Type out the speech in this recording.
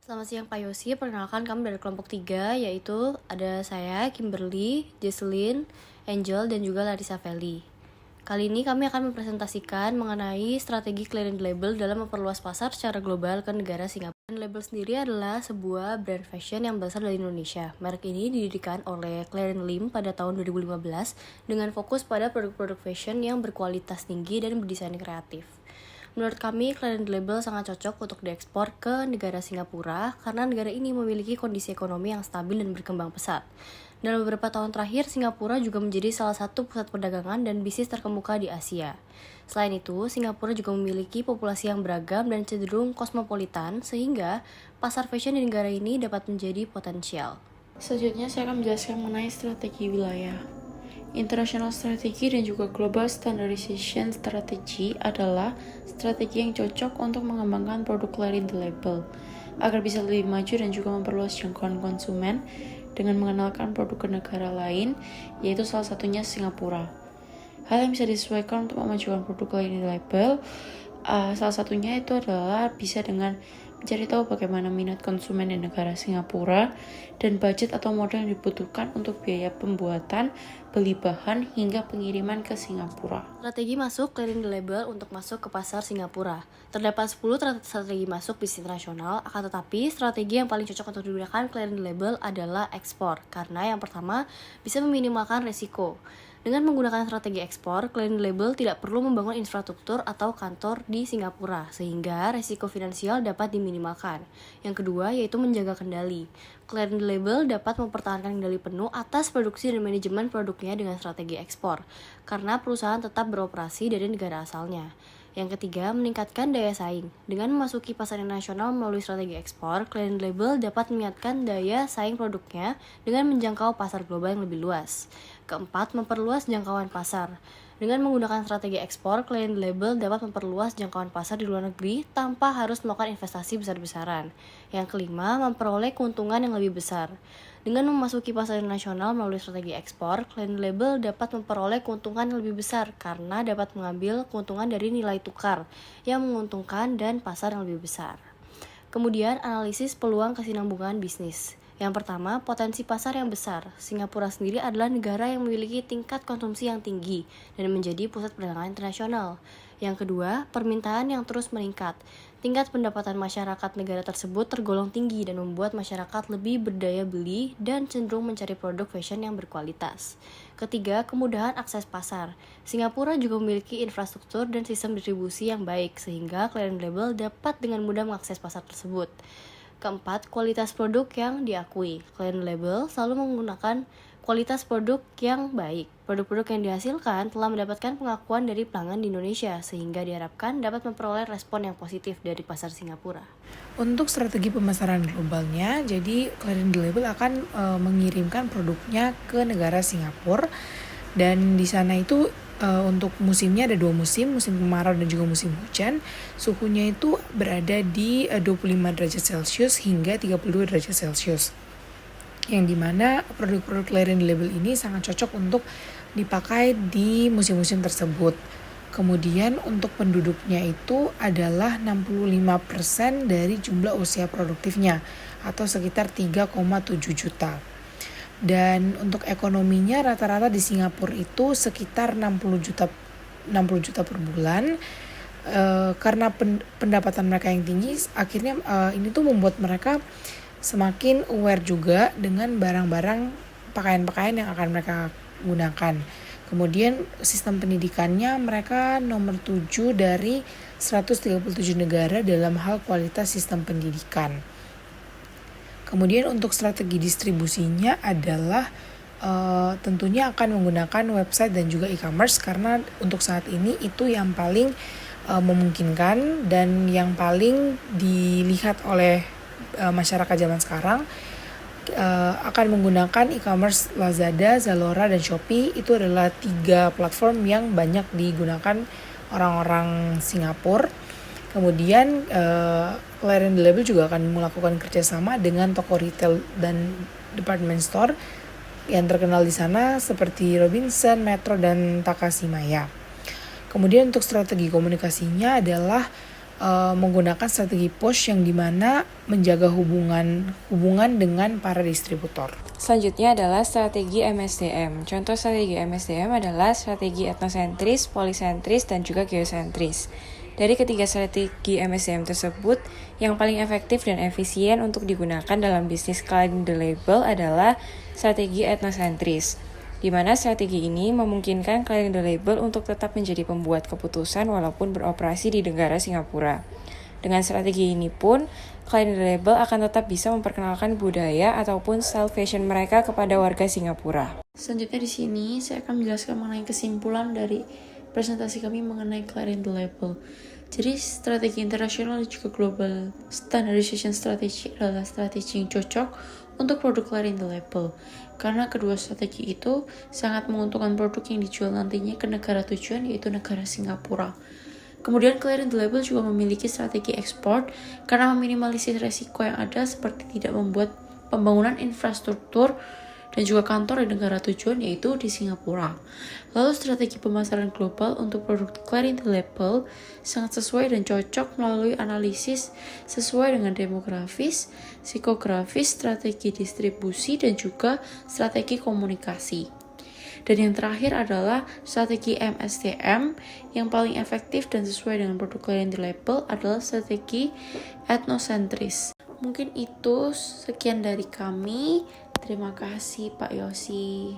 Selamat siang Pak Yosi, perkenalkan kami dari kelompok 3, yaitu ada saya, Kimberly, Jesslyn, Angel, dan juga Larissa Feli. Kali ini kami akan mempresentasikan mengenai strategi Clarion Label dalam memperluas pasar secara global ke negara Singapura. Clarion Label sendiri adalah sebuah brand fashion yang berasal dari Indonesia. Merek ini didirikan oleh Clarion Lim pada tahun 2015 dengan fokus pada produk-produk fashion yang berkualitas tinggi dan berdesain kreatif. Menurut kami, Clarion Label sangat cocok untuk diekspor ke negara Singapura karena negara ini memiliki kondisi ekonomi yang stabil dan berkembang pesat. Dalam beberapa tahun terakhir, Singapura juga menjadi salah satu pusat perdagangan dan bisnis terkemuka di Asia. Selain itu, Singapura juga memiliki populasi yang beragam dan cenderung kosmopolitan, sehingga pasar fashion di negara ini dapat menjadi potensial. Selanjutnya saya akan menjelaskan mengenai strategi wilayah. International Strategy dan juga Global Standardization Strategy adalah strategi yang cocok untuk mengembangkan produk Clarion Label agar bisa lebih maju dan juga memperluas jangkauan konsumen dengan mengenalkan produk ke negara lain, yaitu salah satunya Singapura. Hal yang bisa disesuaikan untuk memajukan produk Clarion Label, salah satunya itu adalah bisa dengan mencari tahu bagaimana minat konsumen di negara Singapura dan budget atau modal yang dibutuhkan untuk biaya pembuatan, beli bahan, hingga pengiriman ke Singapura. Strategi masuk Clarion Label untuk masuk ke pasar Singapura. Terdapat 10 strategi masuk bisnis internasional, akan tetapi strategi yang paling cocok untuk digunakan Clarion Label adalah ekspor, karena yang pertama bisa meminimalkan resiko. Dengan menggunakan strategi ekspor, Clarion Label tidak perlu membangun infrastruktur atau kantor di Singapura, sehingga resiko finansial dapat diminimalkan. Yang kedua yaitu menjaga kendali. Clarion Label dapat mempertahankan kendali penuh atas produksi dan manajemen produknya dengan strategi ekspor, karena perusahaan tetap beroperasi dari negara asalnya. Yang ketiga, meningkatkan daya saing. Dengan memasuki pasar internasional melalui strategi ekspor, Clarion Label dapat meningkatkan daya saing produknya dengan menjangkau pasar global yang lebih luas. Keempat, memperluas jangkauan pasar. Dengan menggunakan strategi ekspor, Clarion Label dapat memperluas jangkauan pasar di luar negeri tanpa harus melakukan investasi besar-besaran. Yang kelima, memperoleh keuntungan yang lebih besar. Dengan memasuki pasar internasional melalui strategi ekspor, Clarion Label dapat memperoleh keuntungan yang lebih besar karena dapat mengambil keuntungan dari nilai tukar yang menguntungkan dan pasar yang lebih besar. Kemudian, analisis peluang kesinambungan bisnis. Yang pertama, potensi pasar yang besar. Singapura sendiri adalah negara yang memiliki tingkat konsumsi yang tinggi dan menjadi pusat perdagangan internasional. Yang kedua, permintaan yang terus meningkat. Tingkat pendapatan masyarakat negara tersebut tergolong tinggi dan membuat masyarakat lebih berdaya beli dan cenderung mencari produk fashion yang berkualitas. Ketiga, kemudahan akses pasar. Singapura juga memiliki infrastruktur dan sistem distribusi yang baik, sehingga Clarion Label dapat dengan mudah mengakses pasar tersebut. Keempat, kualitas produk yang diakui. Clarion Label selalu menggunakan kualitas produk yang baik. Produk-produk yang dihasilkan telah mendapatkan pengakuan dari pelanggan di Indonesia, sehingga diharapkan dapat memperoleh respon yang positif dari pasar Singapura. Untuk strategi pemasaran globalnya, jadi Clarion Label akan mengirimkan produknya ke negara Singapura, dan di sana itu untuk musimnya ada 2 musim kemarau dan juga musim hujan. Suhunya itu berada di 25 derajat Celcius hingga 32 derajat Celcius. Yang dimana produk-produk Clarion Label ini sangat cocok untuk dipakai di musim-musim tersebut. Kemudian untuk penduduknya itu adalah 65% dari jumlah usia produktifnya atau sekitar 3,7 juta. Dan untuk ekonominya rata-rata di Singapura itu sekitar 60 juta per bulan. Karena pendapatan mereka yang tinggi, akhirnya ini tuh membuat mereka semakin aware juga dengan barang-barang pakaian-pakaian yang akan mereka gunakan. Kemudian sistem pendidikannya mereka nomor 7 dari 137 negara dalam hal kualitas sistem pendidikan. Kemudian untuk strategi distribusinya adalah tentunya akan menggunakan website dan juga e-commerce, karena untuk saat ini itu yang paling memungkinkan dan yang paling dilihat oleh masyarakat zaman sekarang. Akan menggunakan e-commerce Lazada, Zalora, dan Shopee. Itu adalah 3 platform yang banyak digunakan orang-orang Singapura. Kemudian Clarion Label juga akan melakukan kerjasama dengan toko retail dan department store yang terkenal di sana seperti Robinson, Metro, dan Takashimaya. Kemudian untuk strategi komunikasinya adalah menggunakan strategi push yang dimana menjaga hubungan dengan para distributor. Selanjutnya adalah strategi MSDM. Contoh strategi MSDM adalah strategi etnosentris, polisentris, dan juga geosentris. Dari ketiga strategi MSDM tersebut, yang paling efektif dan efisien untuk digunakan dalam bisnis clearing the label adalah strategi etnosentris, di mana strategi ini memungkinkan clearing the label untuk tetap menjadi pembuat keputusan walaupun beroperasi di negara Singapura. Dengan strategi ini pun, clearing the label akan tetap bisa memperkenalkan budaya ataupun style fashion mereka kepada warga Singapura. Selanjutnya di sini saya akan menjelaskan mengenai kesimpulan dari presentasi kami mengenai clearing the label. Jadi strategi internasional dan juga global standardization strategy adalah strategi yang cocok untuk produk clearing the label. Karena kedua strategi itu sangat menguntungkan produk yang dijual nantinya ke negara tujuan, yaitu negara Singapura. Kemudian clearing the label juga memiliki strategi ekspor karena meminimalisir resiko yang ada seperti tidak membuat pembangunan infrastruktur dan juga kantor di negara tujuan, yaitu di Singapura. Lalu strategi pemasaran global untuk produk clearing the label sangat sesuai dan cocok melalui analisis sesuai dengan demografis, psikografis, strategi distribusi, dan juga strategi komunikasi. Dan yang terakhir adalah strategi MSDM yang paling efektif dan sesuai dengan produk clearing the label adalah strategi etnosentris. Mungkin itu sekian dari kami. Terima kasih Pak Yosi.